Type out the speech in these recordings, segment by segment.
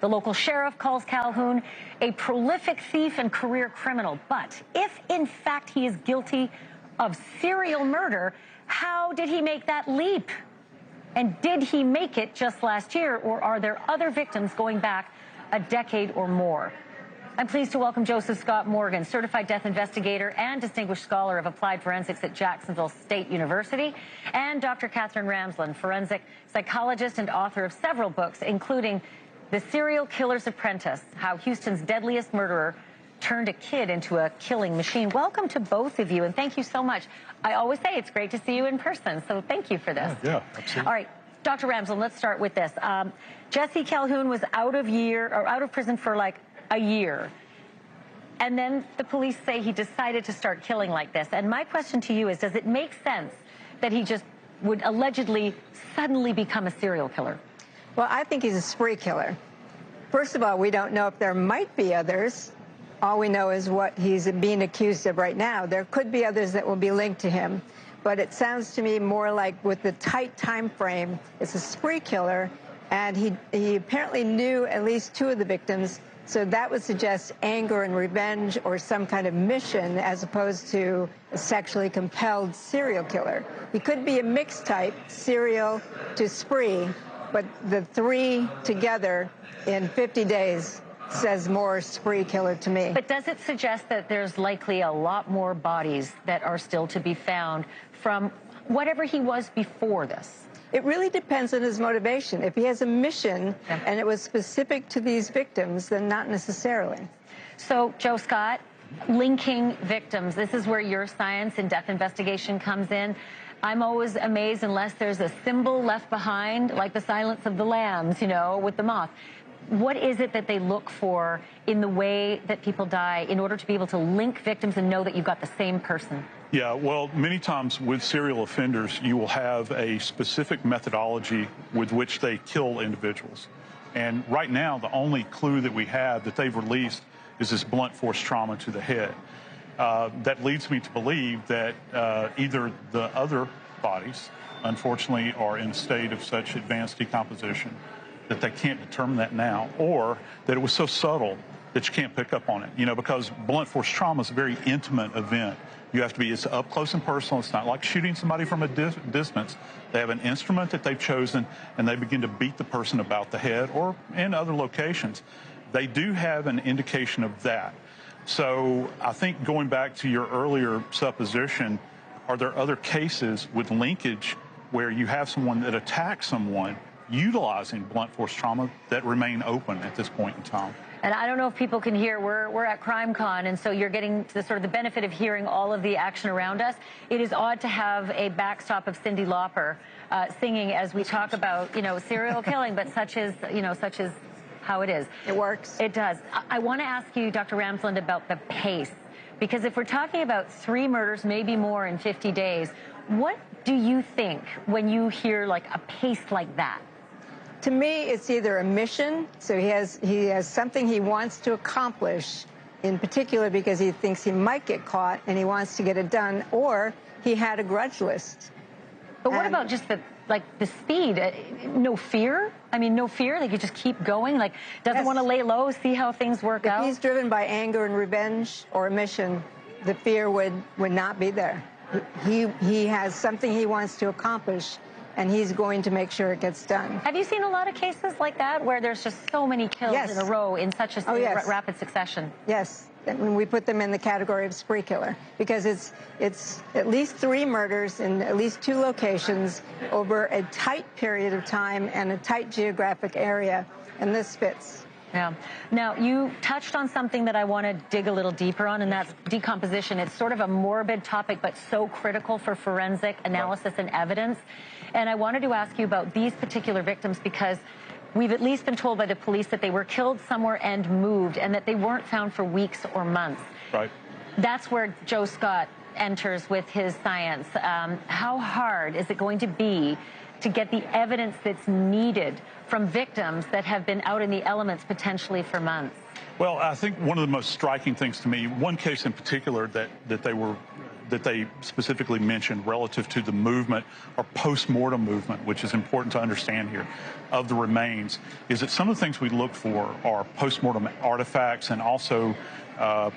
The local sheriff calls Calhoun a prolific thief and career criminal. But if, in fact, he is guilty of serial murder, how did he make that leap? And did he make it just last year, or are there other victims going back a decade or more? I'm pleased to welcome Joseph Scott Morgan, certified death investigator and distinguished scholar of applied forensics at Jacksonville State University, and Dr. Katherine Ramsland, forensic psychologist and author of several books, including The Serial Killer's Apprentice, How Houston's Deadliest Murderer Turned a Kid into a Killing Machine. Welcome to both of you, and thank you so much. I always say it's great to see you in person, so thank you for this. Yeah, absolutely. All right, Dr. Ramsland, let's start with this. Jesse Calhoun was out of prison for like a year. And then the police say he decided to start killing like this. And my question to you is, does it make sense that he just would allegedly suddenly become a serial killer? Well, I think he's a spree killer. First of all, we don't know if there might be others. All we know is what he's being accused of right now. There could be others that will be linked to him. But it sounds to me more like, with the tight time frame, it's a spree killer. And he apparently knew at least two of the victims. So that would suggest anger and revenge or some kind of mission, as opposed to a sexually compelled serial killer. He could be a mixed type, serial to spree, but the three together in 50 days says more spree killer to me. But does it suggest that there's likely a lot more bodies that are still to be found from whatever he was before this? It really depends on his motivation. If he has a mission and it was specific to these victims, then not necessarily. So, Joe Scott, linking victims, this is where your science and death investigation comes in. I'm always amazed, unless there's a symbol left behind, like the Silence of the Lambs, you know, with the moth. What is it that they look for in the way that people die in order to be able to link victims and know that you've got the same person? Yeah, well, many times with serial offenders, you will have a specific methodology with which they kill individuals. And right now, the only clue that we have that they've released is this blunt force trauma to the head. That leads me to believe that either the other bodies, unfortunately, are in a state of such advanced decomposition that they can't determine that now, or that it was so subtle that you can't pick up on it. You know, because blunt force trauma is a very intimate event. You have to be, it's up close and personal. It's not like shooting somebody from a distance. They have an instrument that they've chosen, and they begin to beat the person about the head or in other locations. They do have an indication of that. So I think, going back to your earlier supposition, are there other cases with linkage where you have someone that attacks someone utilizing blunt force trauma that remain open at this point in time? And I don't know if people can hear, we're at CrimeCon, and so you're getting the sort of the benefit of hearing all of the action around us. It is odd to have a backstop of Cyndi Lauper singing as we talk about, you know, serial killing, but such is how it is. It works. It does. I want to ask you, Dr. Ramsland, about the pace, because if we're talking about 3 murders, maybe more in 50 days, what do you think when you hear like a pace like that? To me, it's either a mission, so he has something he wants to accomplish, in particular because he thinks he might get caught and he wants to get it done, or he had a grudge list. But what about just the speed? No fear? I mean, no fear? Like, you just keep going? Like, doesn't want to lay low, see how things work out? If he's driven by anger and revenge or a mission, the fear would not be there. He has something he wants to accomplish, and he's going to make sure it gets done. Have you seen a lot of cases like that where there's just so many kills in a row in such a rapid succession? Yes. When we put them in the category of spree killer, because it's at least 3 murders in at least 2 locations over a tight period of time and a tight geographic area, and this fits. Yeah. Now, you touched on something that I want to dig a little deeper on, and that's decomposition. It's sort of a morbid topic, but so critical for forensic analysis and evidence. And I wanted to ask you about these particular victims, because we've at least been told by the police that they were killed somewhere and moved, and that they weren't found for weeks or months. Right. That's where Joe Scott enters with his science. How hard is it going to be to get the evidence that's needed from victims that have been out in the elements potentially for months? Well, I think one of the most striking things to me, one case in particular that they were that they specifically mentioned relative to the movement or post-mortem movement, which is important to understand here, of the remains, is that some of the things we look for are post-mortem artifacts and also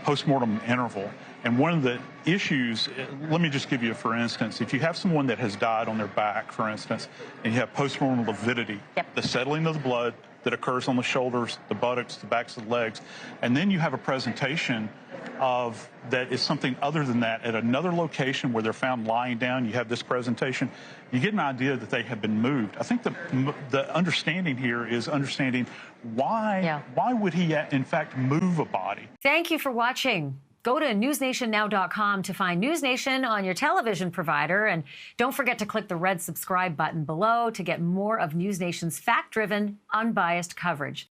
post-mortem interval. And one of the issues, let me just give you, for instance, if you have someone that has died on their back, for instance, and you have post-mortem lividity, the settling of the blood that occurs on the shoulders, the buttocks, the backs of the legs, and then you have a presentation of that is something other than that at another location where they're found lying down, you have this presentation, you get an idea that they have been moved. I think the understanding here is understanding why would he in fact move a body. Thank you for watching. Go to newsnationnow.com to find NewsNation on your television provider. And don't forget to click the red subscribe button below to get more of NewsNation's fact-driven, unbiased coverage.